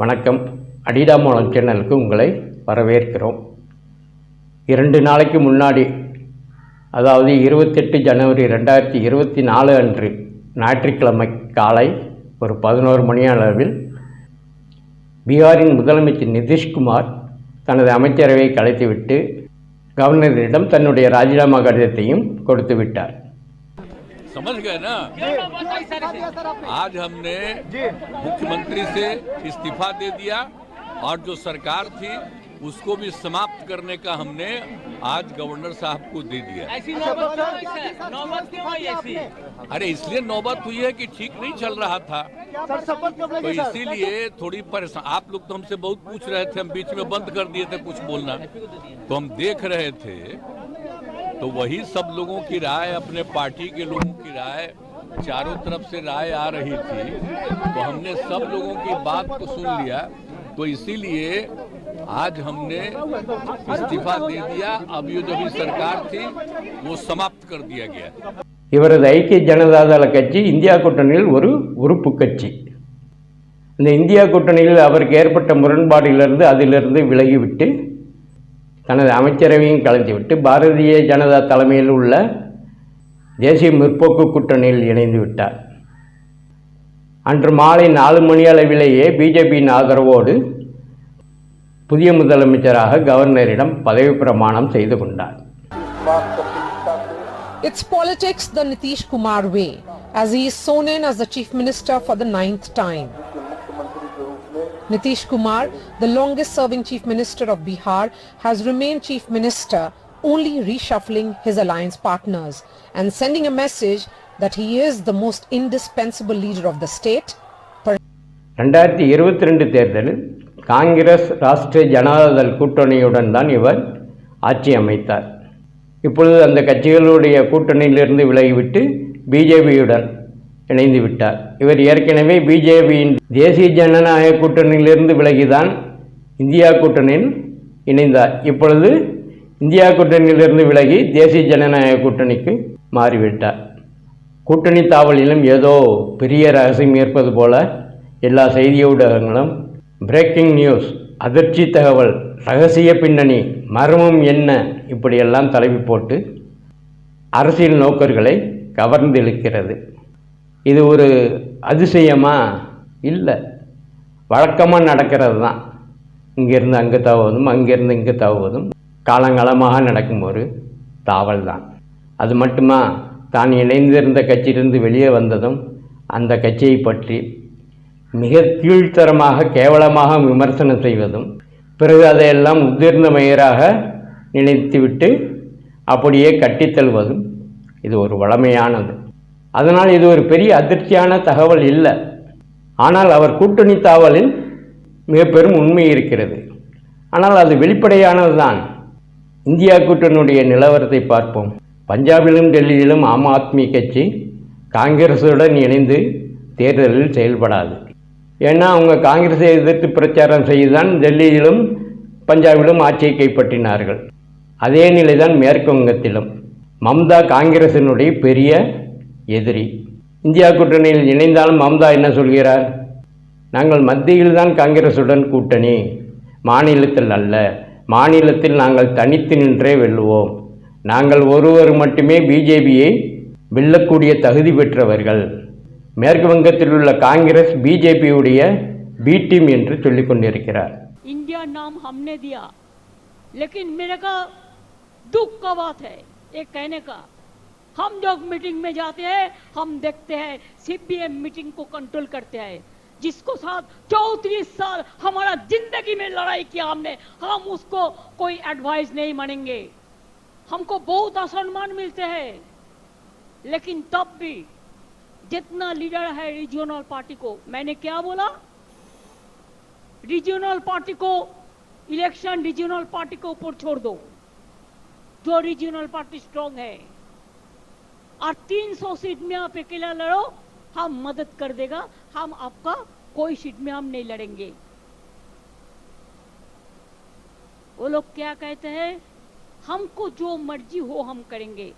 வணக்கம். அடிடாமோளம் சேனலுக்கு உங்களை வரவேற்கிறோம். 2 நாளைக்கு முன்னாடி, அதாவது 28 ஜனவரி 2024 அன்று ஞாயிற்றுக்கிழமை காலை ஒரு 11 மணி அளவில் பீகாரின் முதலமைச்சர் நிதிஷ்குமார் தனது அமைச்சரவையை கலைத்துவிட்டு கவர்னரிடம் தன்னுடைய ராஜினாமா கடிதத்தையும் கொடுத்து விட்டார். समझ गए ना? आज हमने मुख्यमंत्री से इस्तीफा दे दिया और जो सरकार थी उसको भी समाप्त करने का हमने आज गवर्नर साहब को दे दिया। ऐसी नौबत क्यों आई ऐसी? अरे इसलिए नौबत हुई है कि ठीक नहीं चल रहा था, तो इसीलिए थोड़ी परेशान। आप लोग तो हमसे बहुत पूछ रहे थे, हम बीच में बंद कर दिए थे कुछ बोलना, तो हम देख रहे थे। तो वही सब लोगों की राय, अपने पार्टी के लोगों की राय, चारों तरफ से राय आ रही थी, तो हमने सब लोगों की बात को सुन लिया। तो इसीलिए आज हमने इस्तीफा दे दिया। अब ये जो भी सरकार थी वो समाप्त कर दिया गया। இவரது ஐக்கிய ஜனதா தள கட்சி இந்தியா கூட்டணியில் ஒரு உறுப்பு கட்சி. இந்த இந்தியா கூட்டணியில் அவருக்கு ஏற்பட்ட முரண்பாடிலிருந்து அதிலிருந்து விலகிவிட்டு தனது அமைச்சரவையும் கலைத்துவிட்டு பாரதிய ஜனதா தலைமையில் உள்ள தேசிய முற்போக்கு கூட்டணியில் இணைந்து விட்டார். அன்று மாலை 4 மணி அளவிலேயே பிஜேபியின் ஆதரவோடு புதிய முதலமைச்சராக கவர்னரிடம் பதவி பிரமாணம் செய்து கொண்டார். It's politics the Nitish Kumar way, as he is sworn in as the Chief Minister for the 9th time. Nitish Kumar, the longest serving Chief Minister of Bihar, has remained Chief Minister, only reshuffling his alliance partners and sending a message that he is the most indispensable leader of the state. 2022 தேர்தலில் காங்கிரஸ் ராஷ்டிரிய ஜனதாதள் கூட்டணியுடன் தான் இவர் ஆட்சி அமைத்தார். இப்பொழுது அந்த கட்சிகளுடைய கூட்டணியிலிருந்து விலகிவிட்டு பிஜேபியுடன் இணைந்து விட்டார். இவர் ஏற்கனவே பிஜேபியின் தேசிய ஜனநாயக கூட்டணியிலிருந்து விலகிதான் இந்தியா கூட்டணியில் இணைந்தார். இப்பொழுது இந்தியா கூட்டணியிலிருந்து விலகி தேசிய ஜனநாயக கூட்டணிக்கு மாறிவிட்டார். கூட்டணி தாவலிலும் ஏதோ பெரிய ரகசியம் இருப்பது போல எல்லா செய்தி ஊடகங்களும் பிரேக்கிங் நியூஸ், அதிர்ச்சி தகவல், ரகசிய பின்னணி, மர்மம் என்ன, இப்படியெல்லாம் தலைவி போட்டு அரசியல் நோக்கர்களை கவர்ந்திழுக்கிறது. இது ஒரு அதிசயமா? இல்லை, வழக்கமாக நடக்கிறது தான். இங்கேருந்து அங்கே தாவுவதும் அங்கேருந்து இங்கே தாவுவதும் காலங்காலமாக நடக்கும் ஒரு தாவல் தான். அது மட்டுமா, தான் இணைந்திருந்த கட்சியிலிருந்து வெளியே வந்ததும் அந்த கட்சியை பற்றி மிக கீழ்த்தரமாக கேவலமாக விமர்சனம் செய்வதும், பிறகு அதையெல்லாம் உதிர்ந்த மயிராக நினைத்துவிட்டு அப்படியே கட்டித்தழுவதும் இது ஒரு வழமையானது. அதனால் இது ஒரு பெரிய அதிர்ச்சியான தகவல் இல்லை. ஆனால் அவர் கூட்டணி தாவலில் மிக பெரும் உண்மை இருக்கிறது. ஆனால் அது வெளிப்படையானது தான். இந்தியா கூட்டணியுடைய நிலவரத்தை பார்ப்போம். பஞ்சாபிலும் டெல்லியிலும் ஆம் ஆத்மி கட்சி காங்கிரஸுடன் இணைந்து தேர்தலில் செயல்படாது. ஏன்னா அவங்க காங்கிரஸை எதிர்த்து பிரச்சாரம் செய்துதான் டெல்லியிலும் பஞ்சாபிலும் ஆட்சியை கைப்பற்றினார்கள். அதே நிலைதான் மேற்கு வங்கத்திலும். மம்தா காங்கிரசினுடைய பெரிய எதிரி. இந்தியா கூட்டணியில் இணைந்தாலும் மம்தா என்ன சொல்கிறார்? நாங்கள் மத்தியில் தான் காங்கிரசுடன் கூட்டணி, மாநிலத்தில் அல்ல. மாநிலத்தில் நாங்கள் தனித்து நின்றே வெல்லுவோம். நாங்கள் ஒருவர் மட்டுமே பிஜேபியை வெல்லக்கூடிய தகுதி பெற்றவர்கள். மேற்கு வங்கத்தில் உள்ள காங்கிரஸ் பிஜேபியுடைய பி டீம் என்று சொல்லிக் கொண்டிருக்கிறார். इंडिया नाम हमने दिया, लेकिन मेरे का दुख का बात है ये कहने का। हम जब मीटिंग में जाते हैं हम देखते हैं सीपीएम मीटिंग को कंट्रोल करते हैं, जिसको साथ 34 साल हमारा जिंदगी में लड़ाई किया हमने, हम उसको कोई एडवाइस नहीं मानेंगे। हमको बहुत असम्मान मिलते हैं, लेकिन तब भी जितना लीडर है रीजनल पार्टी को, मैंने क्या बोला, रीजनल पार्टी को इलेक्शन रीजनल पार्टी को ऊपर छोड़ दो, जो रीजनल पार्टी स्ट्रांग है, और 300 सीट में आप अकेला लड़ो, हम मदद कर देगा, हम आपका कोई सीट में हम नहीं लड़ेंगे। वो लोग क्या कहते हैं, हमको जो मर्जी हो हम करेंगे।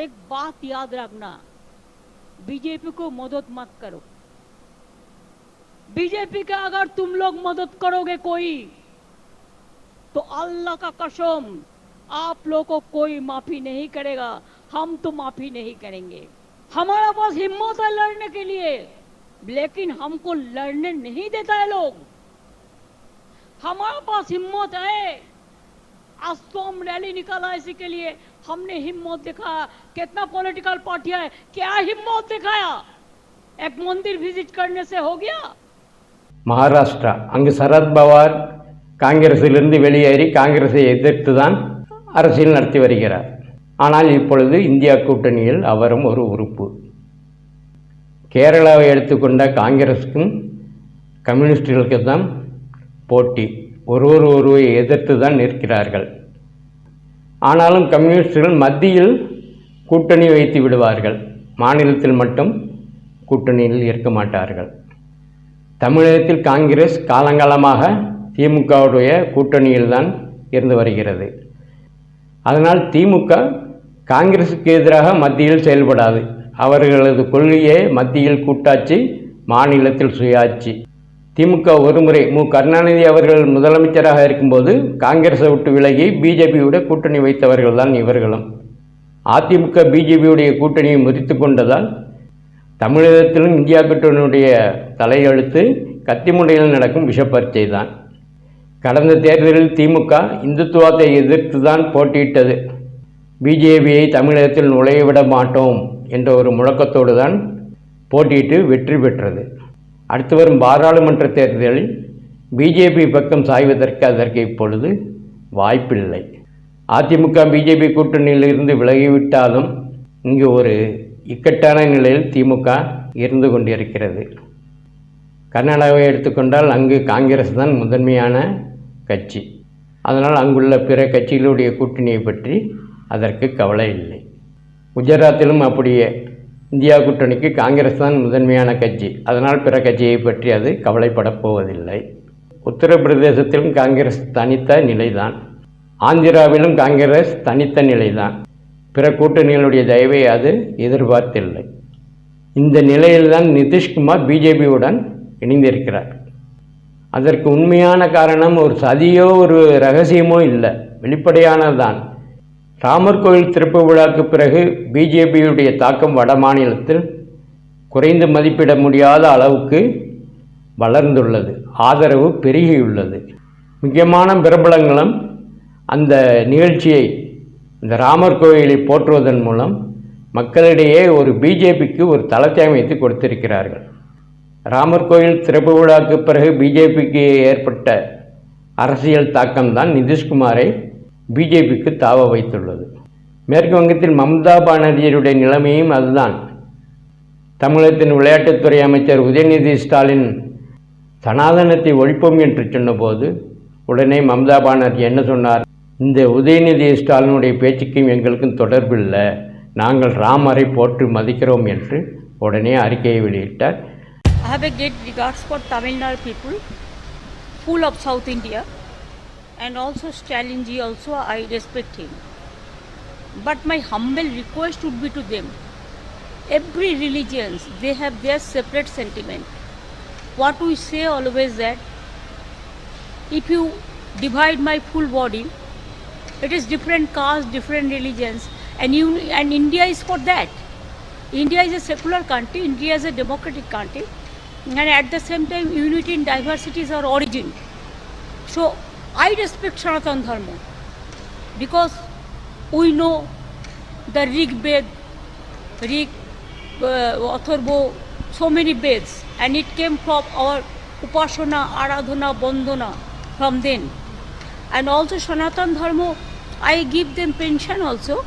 एक बात याद रखना, बीजेपी को मदद मत करो। बीजेपी का अगर तुम लोग मदद करोगे कोई, तो अल्लाह का कसम आप लोगों को कोई माफी नहीं करेगा, हम तो माफी नहीं करेंगे। हमारा पास हिम्मत है लड़ने के लिए, लेकिन हमको लड़ने नहीं देता है लोग। हमारे पास हिम्मत है, आज तो हम रैली निकाला इसी के लिए, हमने हिम्मत दिखाया। कितना पॉलिटिकल पार्टी है, क्या हिम्मत दिखाया? एक मंदिर विजिट करने से हो गया? மகாராஷ்டிரா, அங்கு சரத்பவார் காங்கிரஸிலிருந்து வெளியேறி காங்கிரஸை எதிர்த்து தான் அரசியல் நடத்தி வருகிறார். ஆனால் இப்பொழுது இந்தியா கூட்டணியில் அவரும் ஒரு உறுப்பு. கேரளாவை எடுத்துக்கொண்ட காங்கிரஸுக்கும் கம்யூனிஸ்டுகளுக்கு தான் போட்டி. ஒருவரை எதிர்த்து தான் நிற்கிறார்கள். ஆனாலும் கம்யூனிஸ்டுகள் மத்தியில் கூட்டணி வைத்து விடுவார்கள், மாநிலத்தில் மட்டும் கூட்டணியில் இருக்க மாட்டார்கள். தமிழகத்தில் காங்கிரஸ் காலங்காலமாக திமுகவுடைய கூட்டணியில் தான் இருந்து வருகிறது. அதனால் திமுக காங்கிரஸுக்கு எதிராக மத்தியில் செயல்படாது. அவர்களது கொள்கையே மத்தியில் கூட்டாட்சி, மாநிலத்தில் சுயாட்சி. திமுக ஒருமுறை கருணாநிதி அவர்கள் முதலமைச்சராக இருக்கும்போது காங்கிரஸை விட்டு விலகி பிஜேபியோட கூட்டணி வைத்தவர்கள் தான் இவர்களும். அதிமுக பிஜேபியுடைய கூட்டணியை முறித்து கொண்டதால் தமிழகத்திலும் இந்தியா கூட்டணியுடைய தலையெழுத்து கத்திமுனையில் நடக்கும் விஷப்பரீட்சை தான். கடந்த தேர்தலில் திமுக இந்துத்துவத்தை எதிர்த்து தான் போட்டியிட்டது. பிஜேபியை தமிழகத்தில் நுழையவிட மாட்டோம் என்ற ஒரு முழக்கத்தோடு தான் போட்டியிட்டு வெற்றி பெற்றது. அடுத்து வரும் பாராளுமன்ற தேர்தலில் பிஜேபி பக்கம் சாய்வதற்கு அதற்கு இப்பொழுது வாய்ப்பில்லை. அதிமுக பிஜேபி கூட்டணியில் இருந்து விலகிவிட்டாலும் இங்கு ஒரு இக்கட்டான நிலையில் திமுக இருந்து கொண்டிருக்கிறது. கர்நாடகாவை எடுத்துக்கொண்டால் அங்கு காங்கிரஸ் தான் முதன்மையான கட்சி. அதனால் அங்குள்ள பிற கட்சிகளுடைய கூட்டணியை பற்றி அதற்கு கவலை இல்லை. குஜராத்திலும் அப்படியே இந்தியா கூட்டணிக்கு காங்கிரஸ் தான் முதன்மையான கட்சி. அதனால் பிற கட்சியை பற்றி அது கவலைப்படப் போவதில்லை. உத்தரப்பிரதேசத்திலும் காங்கிரஸ் தனித்த நிலைதான். ஆந்திராவிலும் காங்கிரஸ் தனித்த நிலைதான். பிற கூட்டணிகளுடைய தயவை அது எதிர்பார்த்தில்லை. இந்த நிலையில்தான் நிதிஷ்குமார் பிஜேபியுடன் இணைந்திருக்கிறார். அதற்கு உண்மையான காரணம் ஒரு சதியோ ஒரு ரகசியமோ இல்லை, வெளிப்படையானதுதான். ராமர் கோயில் திறப்பு விழாக்கு பிறகு பிஜேபியுடைய தாக்கம் வட மாநிலத்தில் குறைந்து மதிப்பிட முடியாத அளவுக்கு வளர்ந்துள்ளது, ஆதரவு பெருகியுள்ளது. முக்கியமான பிரபலங்களும் அந்த நிகழ்ச்சியை, இந்த ராமர் கோயிலை போற்றுவதன் மூலம் மக்களிடையே ஒரு பிஜேபிக்கு ஒரு தளத்தை அமைத்து கொடுத்திருக்கிறார்கள். ராமர் கோயில் திறப்பு விழாக்கு பிறகு பிஜேபிக்கு ஏற்பட்ட அரசியல் தாக்கம்தான் நிதிஷ்குமாரை பிஜேபிக்கு தாவ வைத்துள்ளது. மேற்கு வங்கத்தில் மம்தா பானர்ஜியுடைய நிலைமையும் அதுதான். தமிழகத்தின் விளையாட்டுத்துறை அமைச்சர் உதயநிதி ஸ்டாலின் சனாதனத்தை ஒழிப்போம் என்று சொன்னபோது உடனே மம்தா பானர்ஜி என்ன சொன்னார்? இந்த உதயநிதி ஸ்டாலினுடைய பேச்சுக்கும் எங்களுக்கும் தொடர்பில்லை, நாங்கள் ராமரை போற்று மதிக்கிறோம் என்று உடனே அறிக்கையை வெளியிட்டார். I have a great regards for Tamil Nadu people, full of South India, and also Stalin ji also I respect him. But my humble request would be to them, every religions they have their separate sentiment. What we say always that if you divide my full body, it is different caste, different religions, and India is for that. India is a secular country, India is a democratic country, and at the same time unity in diversity is our origin. So I respect Sanatana Dharma because we know the Rig Ved, Atharva, so many Veds, and it came from our Upasana, Aradhana, Bandhana from then. And also Sanatana Dharma, I give them pension also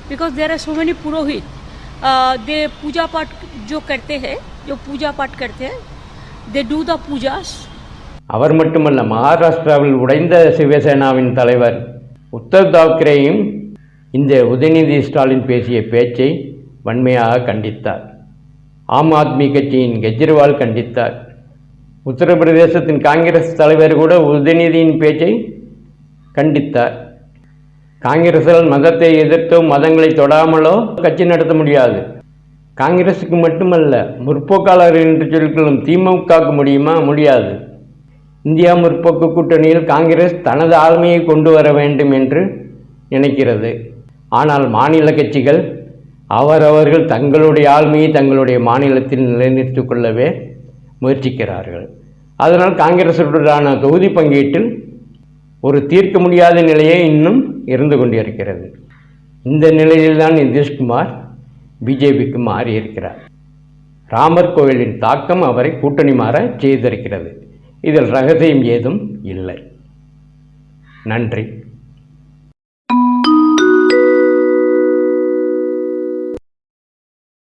because there are so many Purohit. They puja path जो करते हैं, जो पूजा पाठ करते हैं, they do the pujas. அவர் மட்டுமல்ல, மகாராஷ்டிராவில் உடைந்த சிவசேனாவின் தலைவர் உத்தவ் தாக்கரேயும் இந்த உதயநிதி ஸ்டாலின் பேசிய பேச்சை வன்மையாக கண்டித்தார். ஆம் ஆத்மி கட்சியின் கெஜ்ரிவால் கண்டித்தார். உத்தரப்பிரதேசத்தின் காங்கிரஸ் தலைவர் கூட உதயநிதியின் பேச்சை கண்டித்தார். காங்கிரஸால் மதத்தை எதிர்த்தோ மதங்களை தொடாமலோ கட்சி நடத்த முடியாது. காங்கிரஸுக்கு மட்டுமல்ல, முற்போக்காளர் என்று சொல்லிக்கொள்ளும் திமுகவுக்கு முடியுமா? முடியாது. இந்தியா முற்போக்கு கூட்டணியில் காங்கிரஸ் தனது ஆளுமையை கொண்டு வர வேண்டும் என்று நினைக்கிறது. ஆனால் மாநில கட்சிகள் அவரவர்கள் தங்களுடைய ஆளுமையை தங்களுடைய மாநிலத்தில் நிலைநிறுத்திக் கொள்ளவே முயற்சிக்கிறார்கள். அதனால் காங்கிரசுடனான தொகுதி பங்கீட்டில் ஒரு தீர்க்க முடியாத நிலையே இன்னும் இருந்து கொண்டிருக்கிறது. இந்த நிலையில்தான் நிதிஷ்குமார் பிஜேபிக்கு மாறியிருக்கிறார். ராமர் கோவிலின் தாக்கம் அவரை கூட்டணி மாற செய்திருக்கிறது. இதில் ரகசியம் ஏதும் இல்லை. நன்றி.